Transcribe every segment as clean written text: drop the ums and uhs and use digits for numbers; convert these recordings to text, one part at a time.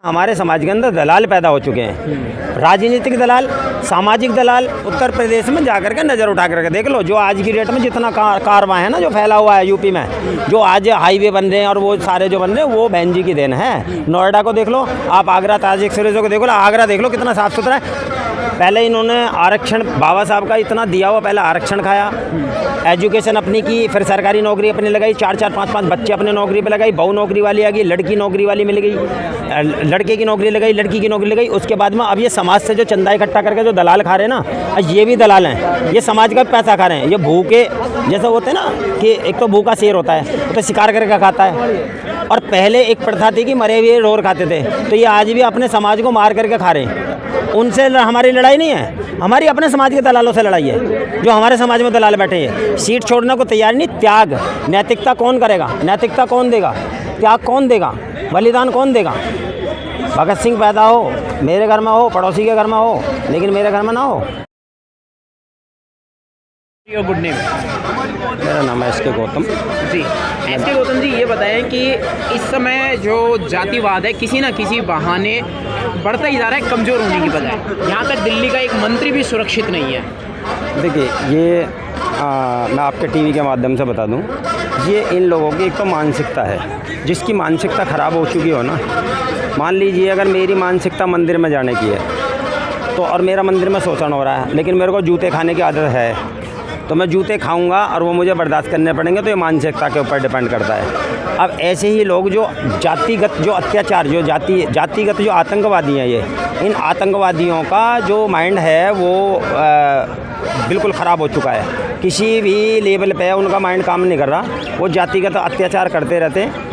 हमारे समाज के अंदर दलाल पैदा हो चुके हैं, राजनीतिक दलाल, सामाजिक दलाल। उत्तर प्रदेश में जाकर के नज़र उठा करके देख लो, जो आज की डेट में जितना कारवां है ना, जो फैला हुआ है यूपी में, जो आज हाईवे बन रहे हैं और वो सारे जो बन रहे हैं वो बहन जी की देन है। नोएडा को देख लो आप, आगरा ताज एक्सप्रेस को देख लो, आगरा देख लो कितना साफ़ सुथरा है। पहले इन्होंने आरक्षण, बाबा साहब का इतना दिया हुआ, पहले आरक्षण खाया, एजुकेशन अपनी की, फिर सरकारी नौकरी अपनी लगाई, 4-4, 5-5 बच्चे अपने नौकरी पे लगाई, बहू नौकरी वाली आ गई, लड़की नौकरी वाली मिल गई, लड़के की नौकरी लगाई, लड़की की नौकरी लगाई। उसके बाद में अब ये समाज से जो चंदा इकट्ठा करके जो दलाल खा रहे हैं ना, ये भी दलाल हैं, ये समाज का पैसा खा रहे हैं। ये भूखे जैसे होते हैं ना, कि एक तो भूखा शेर होता है तो शिकार करके खाता है, और पहले एक प्रथा थी कि मरे हुए ढोर खाते थे, तो ये आज भी अपने समाज को मार करके खा रहे हैं। उनसे हमारी लड़ाई नहीं है, हमारी अपने समाज के दलालों से लड़ाई है, जो हमारे समाज में दलाल बैठे हैं। सीट छोड़ने को तैयार नहीं, त्याग, नैतिकता कौन करेगा, नैतिकता कौन देगा, त्याग कौन देगा, बलिदान कौन देगा। भगत सिंह पैदा हो, मेरे घर में हो, पड़ोसी के घर में हो, लेकिन मेरे घर में ना हो। Good name? मेरा नाम है एस.के. गौतम जी। एस.के. गौतम जी, ये बताएं कि इस समय जो जातिवाद है किसी न किसी बहाने बढ़ता ही जा रहा है, कमज़ोर होने की बजाय। यहाँ तक दिल्ली का एक मंत्री भी सुरक्षित नहीं है। देखिए, ये मैं आपके टीवी के माध्यम से बता दूं, ये इन लोगों की एक तो मानसिकता है, जिसकी मानसिकता ख़राब हो चुकी हो ना। मान लीजिए अगर मेरी मानसिकता मंदिर में जाने की है तो, और मेरा मंदिर में शोषण हो रहा है, लेकिन मेरे को जूते खाने की आदत है, तो मैं जूते खाऊंगा और वो मुझे बर्दाश्त करने पड़ेंगे, तो ये मानसिकता के ऊपर डिपेंड करता है। अब ऐसे ही लोग जो जातिगत जो अत्याचार, जो जातिगत जो आतंकवादी हैं, ये इन आतंकवादियों का जो माइंड है वो बिल्कुल ख़राब हो चुका है। किसी भी लेवल पे उनका माइंड काम नहीं कर रहा, वो जातिगत अत्याचार करते रहते हैं।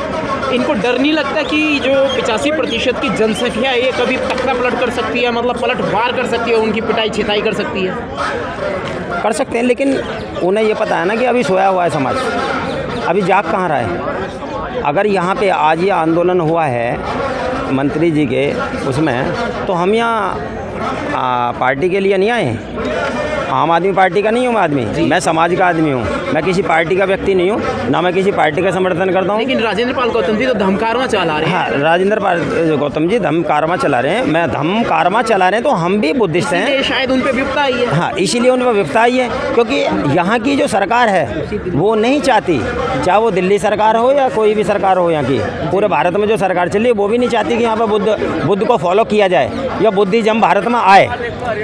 इनको डर नहीं लगता कि जो 85% की जनसंख्या है ये कभी तख्ता पलट कर सकती है, मतलब पलट वार कर सकती है, उनकी पिटाई छिताई कर सकती है? कर सकते हैं, लेकिन उन्हें ये पता है ना कि अभी सोया हुआ है समाज, अभी जाग कहाँ रहा है। अगर यहाँ पे आज ये आंदोलन हुआ है मंत्री जी के उसमें, तो हम यहाँ पार्टी के लिए नहीं आए। आम आदमी पार्टी का नहीं हूँ मैं आदमी, मैं समाज का आदमी हूँ, मैं किसी पार्टी का व्यक्ति नहीं हूँ, ना मैं किसी पार्टी का समर्थन करता हूँ। लेकिन राजेंद्र पाल गौतम जी तो धमकारवा चला रहे हैं। हाँ, राजेंद्र पाल गौतम जी धमकारवा चला रहे हैं, मैं धमकारवा चला रहे हैं, तो हम भी बुद्धिस्ट हैं, शायद उन पर विपदा आई है। हाँ, इसीलिए उन पर विपदा आई है, क्योंकि यहाँ की जो सरकार है वो नहीं चाहती, चाहे वो दिल्ली सरकार हो या कोई भी सरकार हो, यहाँ की पूरे भारत में जो सरकार चली वो भी नहीं चाहती कि यहाँ पर बुद्ध को फॉलो किया जाए या बुद्धिज्म भारत में आए,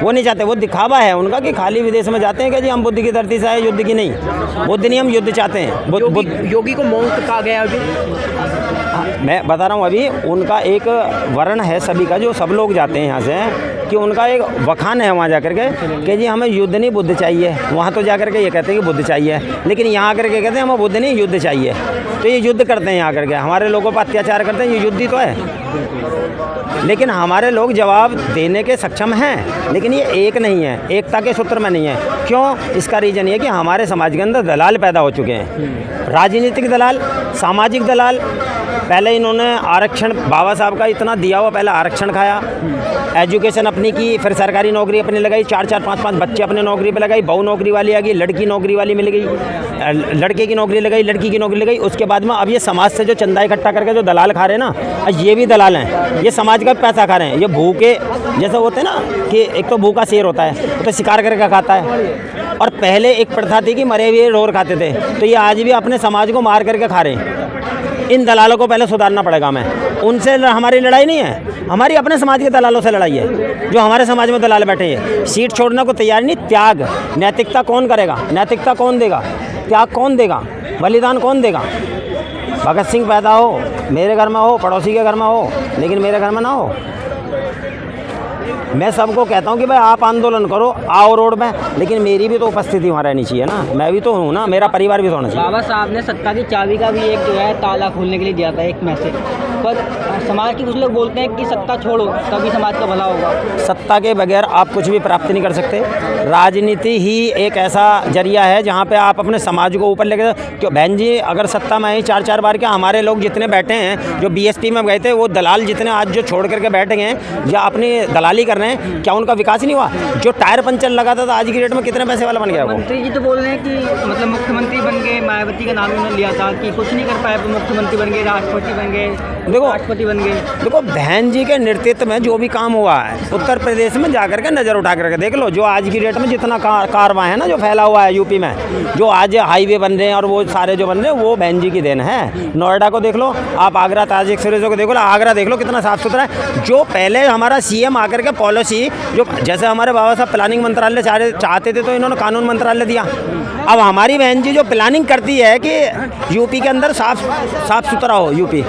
वो नहीं चाहते। वो दिखावा है उनका कि खाली विदेश में जाते हैं कि जी हम बुद्ध की धरती से आए, युद्ध की नहीं। बुद्ध नहीं, हम युद्ध चाहते हैं। योगी को मौत कहा गया अभी। मैं बता रहा हूँ, अभी उनका एक वर्ण है सभी का, जो सब लोग जाते हैं यहाँ से, कि उनका एक वखान है वहाँ जाकर के कि जी हमें युद्ध नहीं बुद्ध चाहिए। वहाँ तो जाकर के ये कहते हैं कि बुद्ध चाहिए, लेकिन यहाँ आकर के कहते हैं हमें बुद्ध नहीं युद्ध चाहिए। तो ये युद्ध करते हैं यहाँ आकर के, हमारे लोगों पर अत्याचार करते हैं, ये युद्ध ही तो है। लेकिन हमारे लोग जवाब देने के सक्षम हैं, लेकिन ये एक नहीं है, एकता के सूत्र में नहीं है। क्यों? इसका रीज़न ये कि हमारे समाज के अंदर दलाल पैदा हो चुके हैं, राजनीतिक दलाल, सामाजिक दलाल। पहले इन्होंने आरक्षण, बाबा साहब का इतना दिया हुआ, पहले आरक्षण खाया, एजुकेशन अपनी की, फिर सरकारी नौकरी अपनी लगाई, 4-4, 5-5 बच्चे अपने नौकरी पे लगाई, बहू नौकरी वाली आ गई, लड़की नौकरी वाली मिल गई, लड़के की नौकरी लगाई, लड़की की नौकरी लगाई। उसके बाद में अब ये समाज से जो चंदा इकट्ठा करके जो दलाल खा रहे हैं ना, ये भी दलाल हैं, ये समाज का पैसा खा रहे हैं। ये भूखे जैसे होते हैं ना, कि एक तो भूखा शेर होता है तो शिकार करके खाता है, और पहले एक प्रथा थी कि मरे हुए ढोर खाते थे, तो ये आज भी अपने समाज को मार करके खा रहे हैं। इन दलालों को पहले सुधारना पड़ेगा हमें। उनसे हमारी लड़ाई नहीं है, हमारी अपने समाज के दलालों से लड़ाई है, जो हमारे समाज में दलाल बैठे हैं। सीट छोड़ने को तैयार नहीं, त्याग, नैतिकता कौन करेगा, नैतिकता कौन देगा, त्याग कौन देगा, बलिदान कौन देगा। भगत सिंह पैदा हो, मेरे घर में हो, पड़ोसी के घर में हो, लेकिन मेरे घर में ना हो। मैं सबको कहता हूँ कि भाई आप आंदोलन करो, आओ रोड में, लेकिन मेरी भी तो उपस्थिति वहाँ रहनी चाहिए ना, मैं भी तो हूँ ना, मेरा परिवार भी तो होना चाहिए। बाबा साहब ने सत्ता की चाबी का भी एक जो है ताला खोलने के लिए दिया था, एक मैसेज, पर समाज के कुछ लोग बोलते हैं कि सत्ता छोड़ो तभी समाज का भला होगा। सत्ता के बगैर आप कुछ भी प्राप्त नहीं कर सकते। राजनीति ही एक ऐसा जरिया है जहाँ पे आप अपने समाज को ऊपर लेकर, क्यों बहन जी, अगर सत्ता में आई 4-4 बार, क्या हमारे लोग जितने बैठे हैं जो बीएसपी में गए थे, वो दलाल जितने आज जो छोड़ करके बैठ गए हैं या अपनी दलाली कर रहे हैं, क्या उनका विकास नहीं हुआ? जो टायर पंचर लगाता था आज की डेट में कितने पैसे वाला बन गया वो? मंत्री जी तो बोल रहे हैं कि मतलब मुख्यमंत्री बन गए, मायावती का नाम उन्होंने लिया था कि कुछ नहीं कर पाए, मुख्यमंत्री बन गए, राष्ट्रपति बन गए। देखो, राष्ट्रपति मंत्री बन गए। देखो बहन जी के नेतृत्व में जो भी काम हुआ है उत्तर प्रदेश में जाकर के नज़र उठा करके देख लो। जो आज की डेट में जितना कारवां है ना जो फैला हुआ है यूपी में, जो आज हाईवे बन रहे हैं और वो सारे जो बन रहे हैं वो बहन जी की देन है। नोएडा को देख लो आप, आगरा ताज एक्सप्रेस को देख लो, आगरा देख लो कितना साफ़ सुथरा है। जो पहले हमारा सीएम आकर के पॉलिसी जो जैसे हमारे बाबा साहब प्लानिंग मंत्रालय चाहते थे तो इन्होंने कानून मंत्रालय दिया। अब हमारी बहन जी जो प्लानिंग करती है कि यूपी के अंदर साफ सुथरा हो, यूपी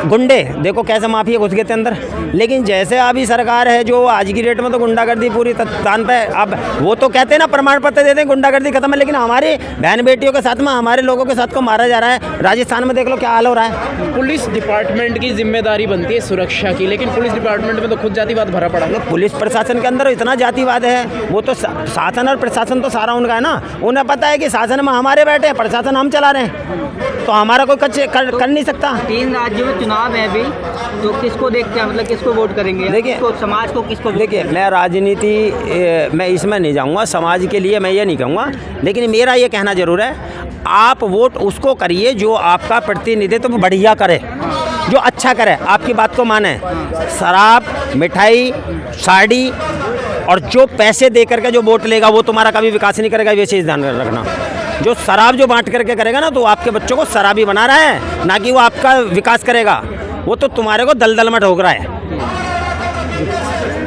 गुंडे देखो कैसे माफिया घुस गए थे अंदर। लेकिन जैसे अभी सरकार है जो आज की डेट में तो गुंडागर्दी पूरी तान पे, अब वो तो कहते हैं ना प्रमाण पत्र देते हैं गुंडागर्दी खत्म है, लेकिन हमारे बहन बेटियों के साथ में हमारे लोगों के साथ को मारा जा रहा है। राजस्थान में देख लो क्या हाल हो रहा है। पुलिस डिपार्टमेंट की जिम्मेदारी बनती है सुरक्षा की, लेकिन पुलिस डिपार्टमेंट में तो खुद जातिवाद भरा पड़ा है। पुलिस प्रशासन के अंदर इतना जातिवाद है, वो तो शासन और प्रशासन तो सारा उनका है ना। उन्हें पता है कि शासन में हमारे बैठे हैं, प्रशासन हम चला रहे हैं, तो हमारा कोई कर नहीं सकता। 3 राज्यों में चुनाव है अभी, तो किसको देखते हैं, मतलब किसको वोट करेंगे? देखिए समाज को किसको? देखिए मैं राजनीति मैं इसमें नहीं जाऊंगा, समाज के लिए मैं ये नहीं कहूँगा, लेकिन मेरा ये कहना ज़रूर है आप वोट उसको करिए जो आपका प्रतिनिधित्व तो बढ़िया करे, जो अच्छा करे, आपकी बात को माने। शराब, मिठाई, साड़ी और जो पैसे दे करके जो वोट लेगा वो तुम्हारा कभी विकास नहीं करेगा, ये चीज़ ध्यान रखना। जो शराब जो बांट करके करेगा ना तो आपके बच्चों को शराबी बना रहा है, ना कि वो आपका विकास करेगा, वो तो तुम्हारे को दलदल में ठोक रहा है।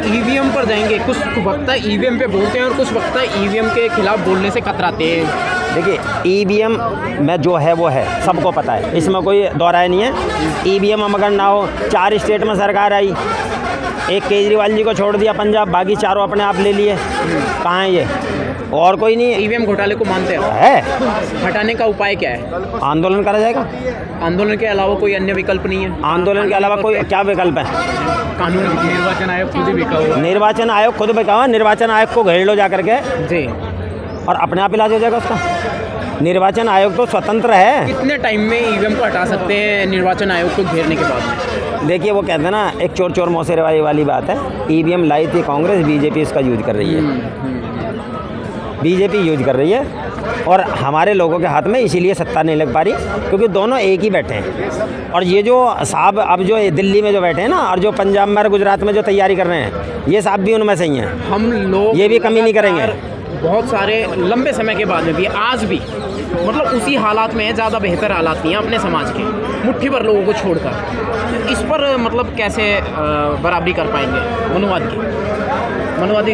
ईवीएम पर जाएंगे, कुछ वक्ता ईवीएम पे बोलते हैं और कुछ वक्ता ईवीएम के खिलाफ बोलने से कतराते हैं। देखिए ईवीएम में जो है वो है, सबको पता है, इसमें कोई दोहराए नहीं है। ईवीएम अगर ना हो, 4 स्टेट में सरकार आई, एक केजरीवाल जी को छोड़ दिया पंजाब, बाकी चारों अपने आप ले लिए, कहाँ है ये? और कोई नहीं। ईवीएम घोटाले को मानते है, हटाने का उपाय क्या है? आंदोलन करा जाएगा। आंदोलन के अलावा कोई अन्य विकल्प नहीं है? आंदोलन के अलावा कोई क्या विकल्प है? कानून, निर्वाचन आयोग खुद ही बिका हुआ। निर्वाचन आयोग खुद बिका हुआ, निर्वाचन आयोग को घेर लो जा करके जी, और अपने आप इलाज हो जाएगा उसका। निर्वाचन आयोग तो स्वतंत्र है। कितने टाइम में ईवीएम को हटा सकते हैं निर्वाचन आयोग को घेरने के बाद? देखिए वो कहते हैं ना, एक चोर चोर मौसेरे वाली बात है। ईवीएम लाई थी कांग्रेस, बीजेपी इसका यूज कर रही है, बीजेपी यूज कर रही है, और हमारे लोगों के हाथ में इसीलिए सत्ता नहीं लग पा रही क्योंकि दोनों एक ही बैठे हैं। और ये जो साहब अब जो दिल्ली में जो बैठे हैं ना, और जो पंजाब में और गुजरात में जो तैयारी कर रहे हैं, ये साहब भी उनमें से ही हैं। हम लोग ये भी कमी नहीं करेंगे। बहुत सारे लंबे समय के बाद में भी आज भी मतलब उसी हालात में है, ज़्यादा बेहतर हालात नहीं है अपने समाज के, मुट्ठी भर लोगों को छोड़कर। इस पर मतलब कैसे बराबरी कर पाएंगे मनुवाद की?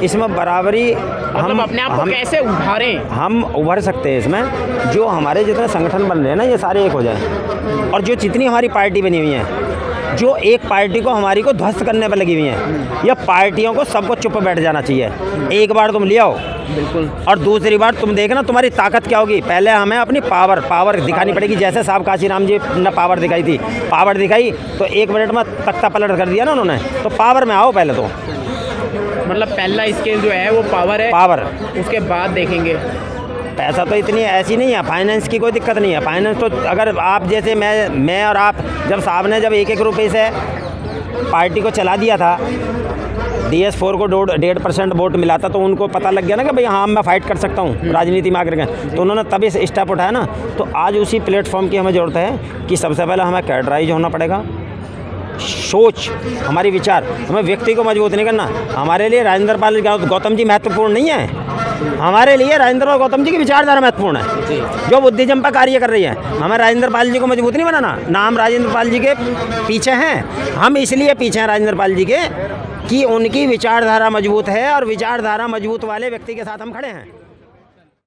इसमें बराबरी मतलब अपने आप को कैसे उभारें? हम उभर सकते हैं इसमें, जो हमारे जितने संगठन बन रहे हैं ना ये सारे एक हो जाएं, और जो जितनी हमारी पार्टी बनी हुई है, जो एक पार्टी को हमारी को ध्वस्त करने पर लगी हुई हैं, या पार्टियों को सबको चुप बैठ जाना चाहिए। एक बार तुम ले आओ, बिल्कुल, और दूसरी बार तुम देखना तुम्हारी ताकत क्या होगी। पहले हमें अपनी पावर दिखानी पड़ेगी, जैसे साहब काशीराम जी ने पावर दिखाई थी। पावर दिखाई तो 1 मिनट में तख्ता पलट कर दिया ना उन्होंने, तो पावर में आओ पहले तो। मतलब पहला स्केल जो है वो पावर है, पावर, उसके बाद देखेंगे। पैसा तो इतनी ऐसी नहीं है, फाइनेंस की कोई दिक्कत नहीं है। फाइनेंस तो अगर आप जैसे मैं और आप, जब साहब ने जब 1-1 रुपये से पार्टी को चला दिया था, DS4 को 1.5% वोट मिला था, तो उनको पता लग गया ना कि भाई हाँ मैं फाइट कर सकता हूँ राजनीति में आकर के, तो उन्होंने तभी स्टेप उठाया ना। तो आज उसी प्लेटफॉर्म की हमें ज़रूरत है कि सबसे पहले हमें कैडराइज होना पड़ेगा, सोच, हमारी विचार, हमें व्यक्ति को मजबूत नहीं करना। हमारे लिए राजेंद्र पाल गौतम जी महत्वपूर्ण नहीं है, हमारे लिए राजेंद्र पाल गौतम जी की विचारधारा महत्वपूर्ण है, जो बुद्धिज्म पर कार्य कर रही है। हमें राजेंद्र पाल जी को मजबूत नहीं बनाना ना, हम राजेंद्र पाल जी के पीछे हैं। हम इसलिए पीछे हैं राजेंद्र पाल जी के कि उनकी विचारधारा मजबूत है, और विचारधारा मजबूत वाले व्यक्ति के साथ हम खड़े हैं।